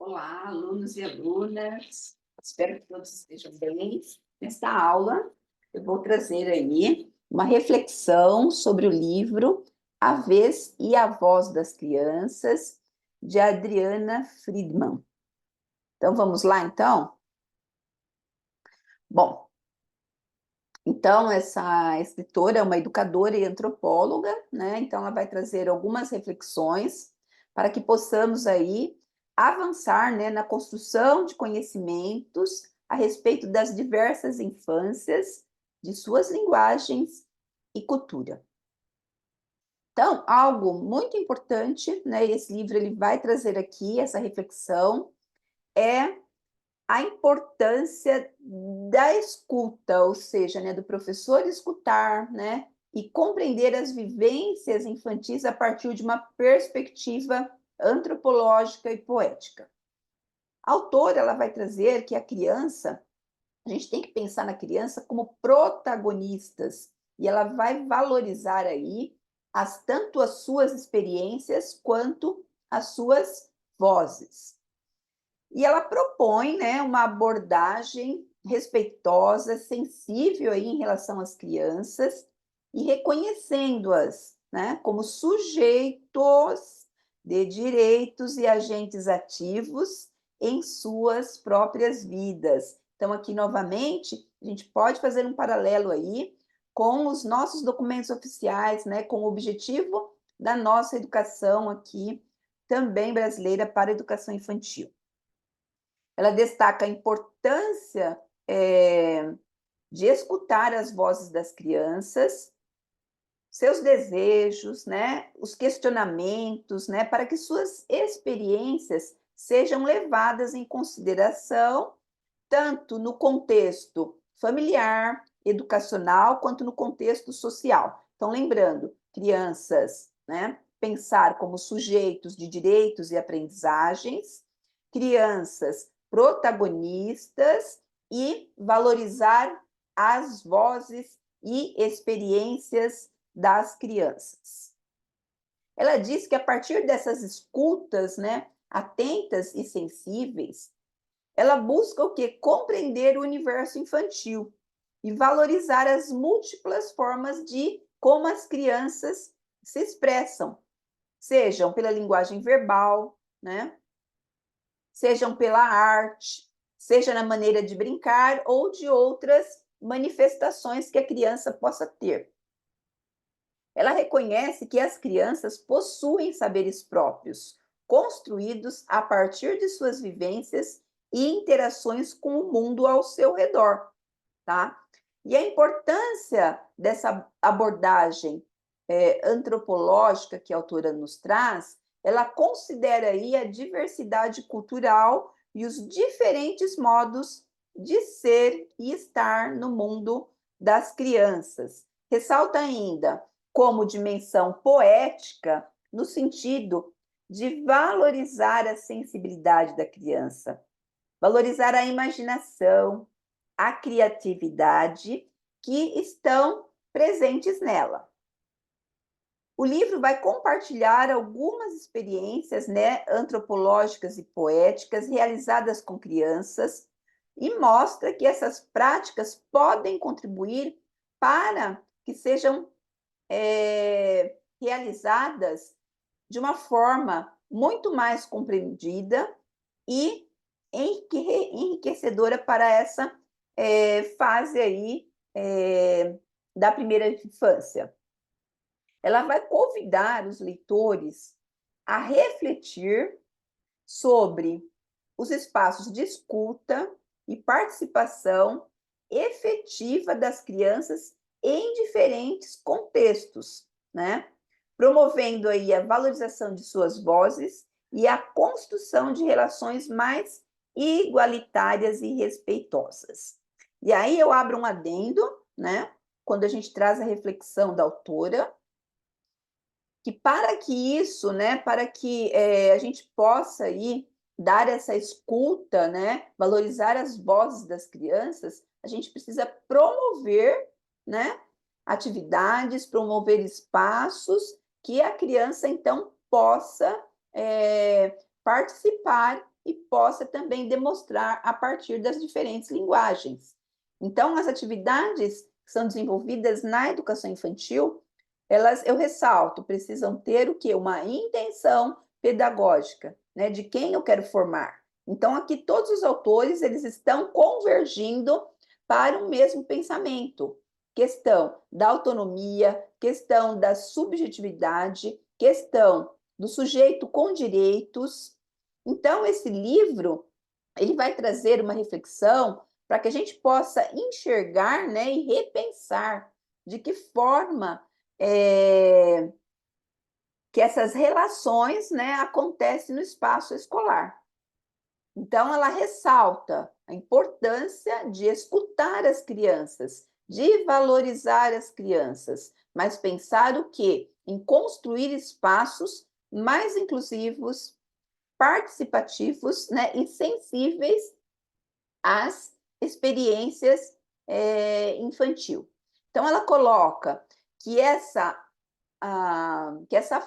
Olá, alunos e alunas. Espero que todos estejam bem. Nesta aula, eu vou trazer aí uma reflexão sobre o livro A Vez e a Voz das Crianças, de Adriana Friedman. Então, vamos lá, então? Bom, então, essa escritora é uma educadora e antropóloga, né? Então, ela vai trazer algumas reflexões para que possamos aí avançar, né, na construção de conhecimentos a respeito das diversas infâncias, de suas linguagens e cultura. Então, algo muito importante, né? Esse livro ele vai trazer aqui essa reflexão é a importância da escuta, ou seja, né, do professor escutar, né, e compreender as vivências infantis a partir de uma perspectiva antropológica e poética. A autora ela vai trazer que a criança, a gente tem que pensar na criança como protagonistas, e ela vai valorizar aí tanto as suas experiências quanto as suas vozes. E ela propõe, né, uma abordagem respeitosa, sensível aí em relação às crianças e reconhecendo-as, né, como sujeitos de direitos e agentes ativos em suas próprias vidas. Então, aqui novamente, a gente pode fazer um paralelo aí com os nossos documentos oficiais, né, com o objetivo da nossa educação aqui, também brasileira, para a educação infantil. Ela destaca a importância de escutar as vozes das crianças, seus desejos, né, os questionamentos, né, para que suas experiências sejam levadas em consideração, tanto no contexto familiar, educacional, quanto no contexto social. Então, lembrando, crianças, né, pensar como sujeitos de direitos e aprendizagens, crianças protagonistas e valorizar as vozes e experiências das crianças. Ela diz que a partir dessas escutas, né, atentas e sensíveis, ela busca o quê? Compreender o universo infantil e valorizar as múltiplas formas de como as crianças se expressam, sejam pela linguagem verbal, né? Sejam pela arte, seja na maneira de brincar ou de outras manifestações que a criança possa ter. Ela reconhece que as crianças possuem saberes próprios, construídos a partir de suas vivências e interações com o mundo ao seu redor, tá? E a importância dessa abordagem antropológica que a autora nos traz, ela considera aí a diversidade cultural e os diferentes modos de ser e estar no mundo das crianças. Ressalta ainda como dimensão poética, no sentido de valorizar a sensibilidade da criança, valorizar a imaginação, a criatividade que estão presentes nela. O livro vai compartilhar algumas experiências, né, antropológicas e poéticas realizadas com crianças e mostra que essas práticas podem contribuir para que sejam realizadas de uma forma muito mais compreendida e enriquecedora para essa fase aí da primeira infância. Ela vai convidar os leitores a refletir sobre os espaços de escuta e participação efetiva das crianças em diferentes contextos, né? Promovendo aí a valorização de suas vozes e a construção de relações mais igualitárias e respeitosas. E aí eu abro um adendo, né? Quando a gente traz a reflexão da autora, que para que isso, né, para que a gente possa aí dar essa escuta, né, valorizar as vozes das crianças, a gente precisa promover, né, atividades, promover espaços que a criança então possa participar e possa também demonstrar a partir das diferentes linguagens. Então, as atividades que são desenvolvidas na educação infantil, eu ressalto, precisam ter o quê? Uma intenção pedagógica, né, de quem eu quero formar. Então, aqui todos os autores, eles estão convergindo para o mesmo pensamento. Questão da autonomia, questão da subjetividade, questão do sujeito com direitos. Então, esse livro, ele vai trazer uma reflexão para que a gente possa enxergar, né, e repensar de que forma que essas relações, né, acontecem no espaço escolar. Então, ela ressalta a importância de escutar as crianças, de valorizar as crianças, mas pensar o quê? Em construir espaços mais inclusivos, participativos, né, e sensíveis às experiências infantil. Então, ela coloca que essa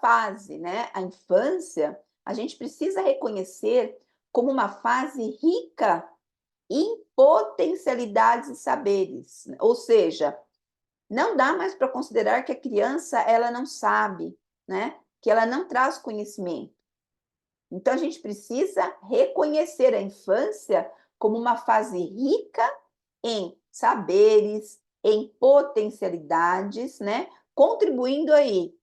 fase, né, a infância, a gente precisa reconhecer como uma fase rica em potencialidades e saberes, ou seja, não dá mais para considerar que a criança ela não sabe, né? Que ela não traz conhecimento. Então a gente precisa reconhecer a infância como uma fase rica em saberes, em potencialidades, né? Contribuindo aí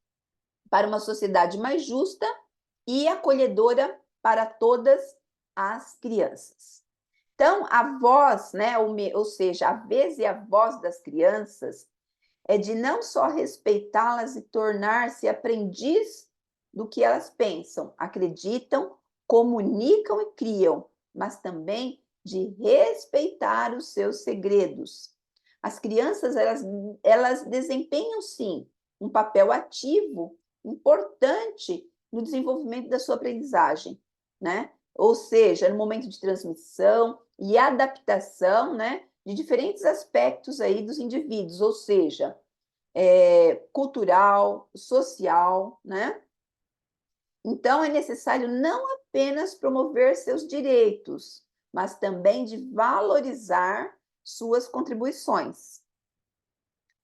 para uma sociedade mais justa e acolhedora para todas as crianças. Então, a voz, né, ou seja, a vez e a voz das crianças é de não só respeitá-las e tornar-se aprendiz do que elas pensam, acreditam, comunicam e criam, mas também de respeitar os seus segredos. As crianças, elas desempenham, sim, um papel ativo, importante no desenvolvimento da sua aprendizagem, né? Ou seja, no momento de transmissão e adaptação, né, de diferentes aspectos aí dos indivíduos, ou seja, cultural, social, né? Então, é necessário não apenas promover seus direitos, mas também de valorizar suas contribuições.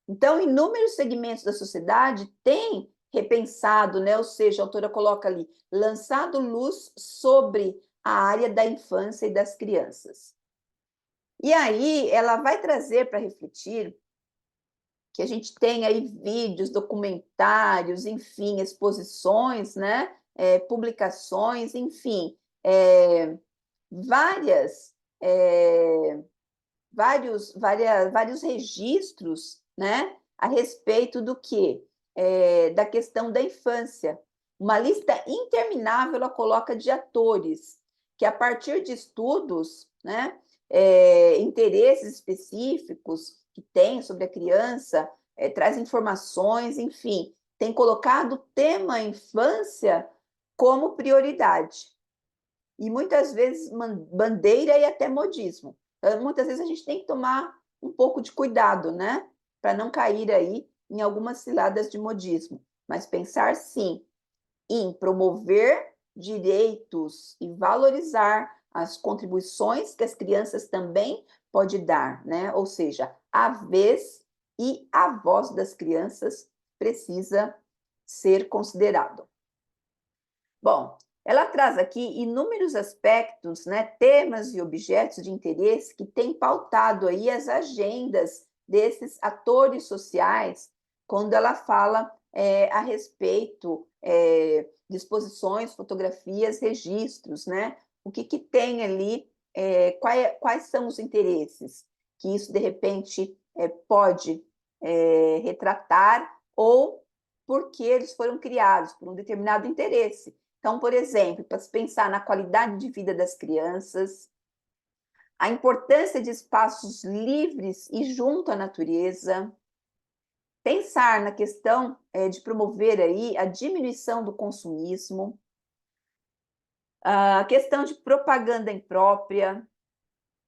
Então, inúmeros segmentos da sociedade têm repensado, né? Ou seja, a autora coloca ali, lançado luz sobre a área da infância e das crianças. E aí, ela vai trazer para refletir que a gente tem aí vídeos, documentários, enfim, exposições, né? Publicações, enfim, várias, vários registros, né? A respeito do que? Da questão da infância. Uma lista interminável ela coloca de atores que, a partir de estudos, né? Interesses específicos que tem sobre a criança, traz informações, enfim, tem colocado o tema infância como prioridade. E muitas vezes bandeira e até modismo. Então, muitas vezes a gente tem que tomar um pouco de cuidado, né? Para não cair aí em algumas ciladas de modismo. Mas pensar, sim, em promover direitos e valorizar as contribuições que as crianças também podem dar, né? Ou seja, a vez e a voz das crianças precisa ser considerado. Bom, ela traz aqui inúmeros aspectos, né, temas e objetos de interesse que têm pautado aí as agendas desses atores sociais quando ela fala a respeito de exposições, fotografias, registros, né? O que tem ali, quais são os interesses que isso, de repente, pode retratar ou porque eles foram criados por um determinado interesse. Então, por exemplo, para se pensar na qualidade de vida das crianças, a importância de espaços livres e junto à natureza, pensar na questão de promover aí a diminuição do consumismo, a questão de propaganda imprópria,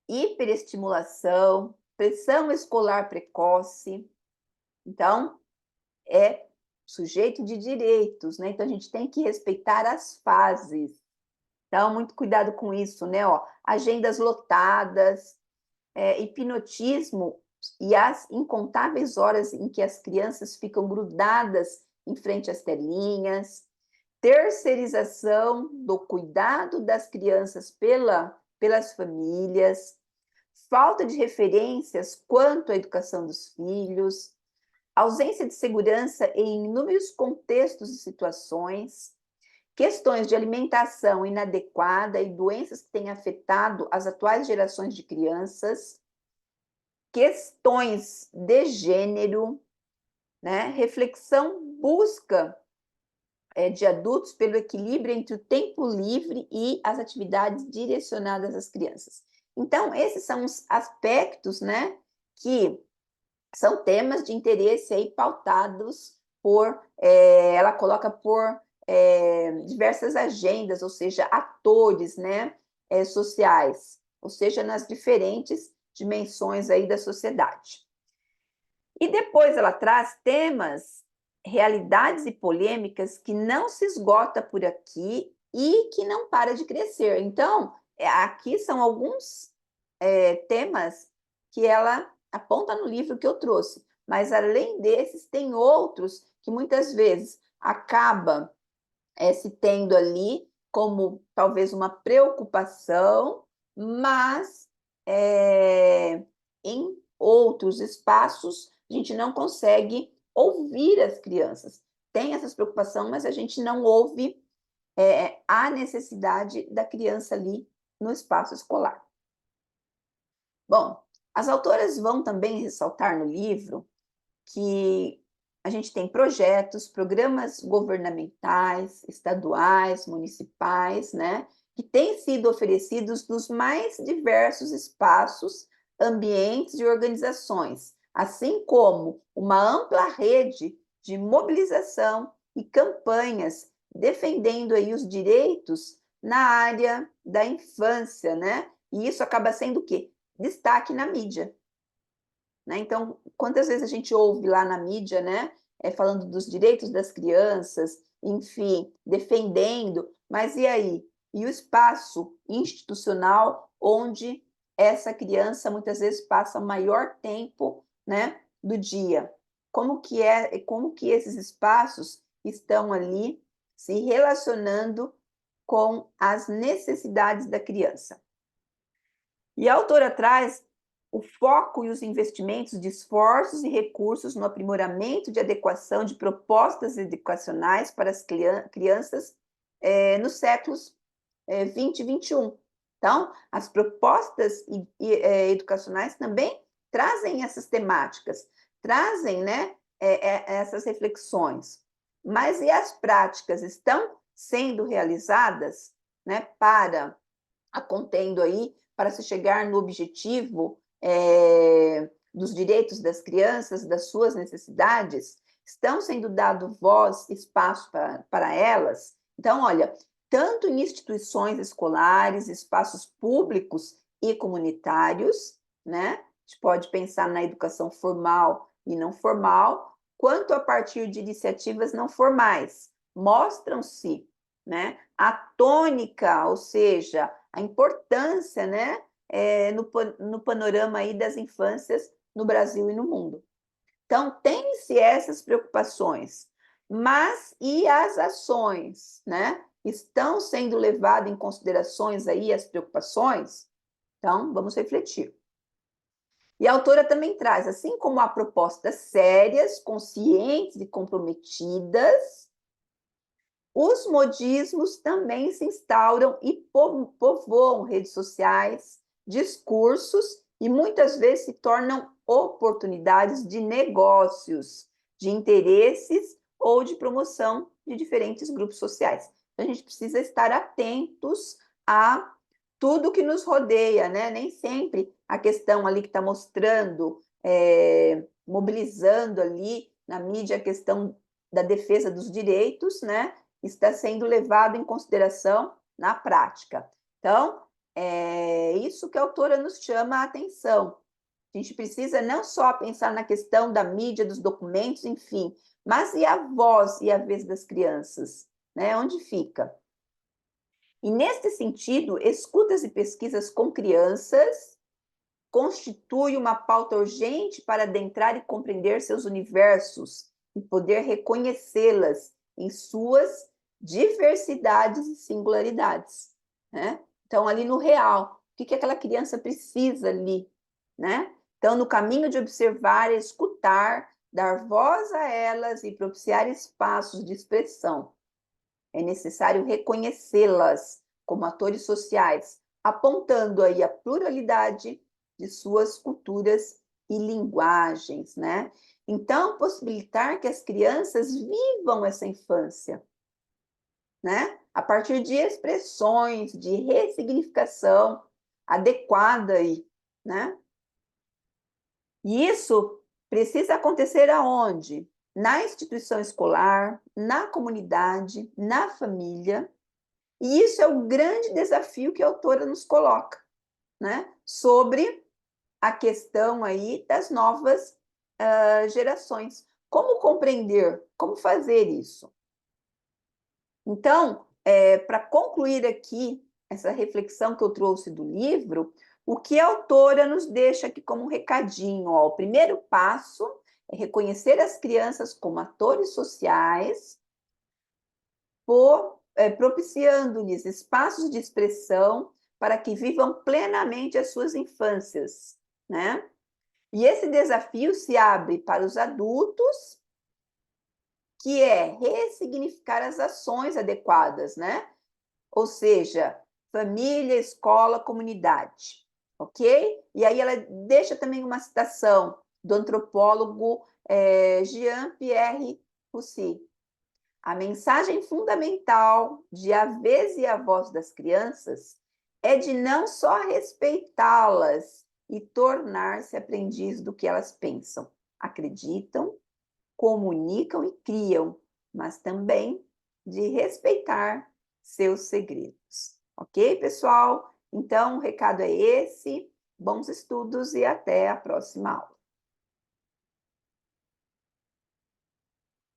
hiperestimulação, pressão escolar precoce. Então, sujeito de direitos, né? Então, a gente tem que respeitar as fases. Então, muito cuidado com isso, né? Ó, agendas lotadas, hipnotismo e as incontáveis horas em que as crianças ficam grudadas em frente às telinhas, terceirização do cuidado das crianças pelas famílias, falta de referências quanto à educação dos filhos, ausência de segurança em inúmeros contextos e situações, questões de alimentação inadequada e doenças que têm afetado as atuais gerações de crianças, questões de gênero, né? Reflexão, busca de adultos pelo equilíbrio entre o tempo livre e as atividades direcionadas às crianças. Então, esses são os aspectos, né, que são temas de interesse aí pautados por, ela coloca por diversas agendas, ou seja, atores, né, sociais, ou seja, nas diferentes dimensões aí da sociedade. E depois ela traz temas, realidades e polêmicas que não se esgota por aqui e que não para de crescer. Então, aqui são alguns temas que ela aponta no livro que eu trouxe, mas além desses, tem outros que muitas vezes acaba se tendo ali como talvez uma preocupação, mas em outros espaços a gente não consegue ouvir as crianças. Tem essas preocupações, mas a gente não ouve a necessidade da criança ali no espaço escolar. Bom, as autoras vão também ressaltar no livro que a gente tem projetos, programas governamentais, estaduais, municipais, né, que têm sido oferecidos nos mais diversos espaços, ambientes e organizações, assim como uma ampla rede de mobilização e campanhas defendendo aí os direitos na área da infância, né? E isso acaba sendo o quê? Destaque na mídia. Né? Então, quantas vezes a gente ouve lá na mídia, né, falando dos direitos das crianças, enfim, defendendo, mas e aí? E o espaço institucional onde essa criança muitas vezes passa o maior tempo, né, do dia? Como que esses espaços estão ali se relacionando com as necessidades da criança? E a autora traz o foco e os investimentos de esforços e recursos no aprimoramento de adequação de propostas educacionais para as crianças nos séculos 20 e 21. Então, as propostas educacionais também trazem essas temáticas, trazem, né, essas reflexões. Mas e as práticas estão sendo realizadas, né, para contendo aí para se chegar no objetivo dos direitos das crianças, das suas necessidades, estão sendo dado voz, espaço para elas. Então, olha, tanto em instituições escolares, espaços públicos e comunitários, né? A gente pode pensar na educação formal e não formal, quanto a partir de iniciativas não formais. Mostram-se, né, a tônica, ou seja, a importância, né, no panorama aí das infâncias no Brasil e no mundo. Então, tem-se essas preocupações, mas e as ações, né? Estão sendo levadas em considerações aí as preocupações? Então, vamos refletir. E a autora também traz, assim como há propostas sérias, conscientes e comprometidas, os modismos também se instauram e povoam redes sociais, discursos e muitas vezes se tornam oportunidades de negócios, de interesses ou de promoção de diferentes grupos sociais. Então, a gente precisa estar atentos a tudo que nos rodeia, né? Nem sempre a questão ali que está mostrando, mobilizando ali na mídia a questão da defesa dos direitos, né? Está sendo levado em consideração na prática. Então, é isso que a autora nos chama a atenção. A gente precisa não só pensar na questão da mídia, dos documentos, enfim, mas e a voz e a vez das crianças? Né? Onde fica? E, neste sentido, escutas e pesquisas com crianças constitui uma pauta urgente para adentrar e compreender seus universos e poder reconhecê-las em suas diversidades e singularidades, né? Então, ali no real, o que aquela criança precisa ali, né? Então, no caminho de observar, escutar, dar voz a elas e propiciar espaços de expressão, é necessário reconhecê-las como atores sociais, apontando aí a pluralidade de suas culturas e linguagens, né? Então, possibilitar que as crianças vivam essa infância, né? A partir de expressões de ressignificação adequada aí, né? E isso precisa acontecer aonde? Na instituição escolar, na comunidade, na família. E isso é o grande desafio que a autora nos coloca, né? Sobre a questão aí das novas gerações. Como compreender? Como fazer isso? Então, para concluir aqui essa reflexão que eu trouxe do livro, o que a autora nos deixa aqui como um recadinho, ó, o primeiro passo é reconhecer as crianças como atores sociais, propiciando-lhes espaços de expressão para que vivam plenamente as suas infâncias, né? E esse desafio se abre para os adultos, que é ressignificar as ações adequadas, né? Ou seja, família, escola, comunidade, ok? E aí ela deixa também uma citação do antropólogo Jean-Pierre Roussy. A mensagem fundamental de A Vez e a Voz das Crianças é de não só respeitá-las e tornar-se aprendiz do que elas pensam, acreditam, comunicam e criam, mas também de respeitar seus segredos. Ok, pessoal? Então, o recado é esse. Bons estudos e até a próxima aula.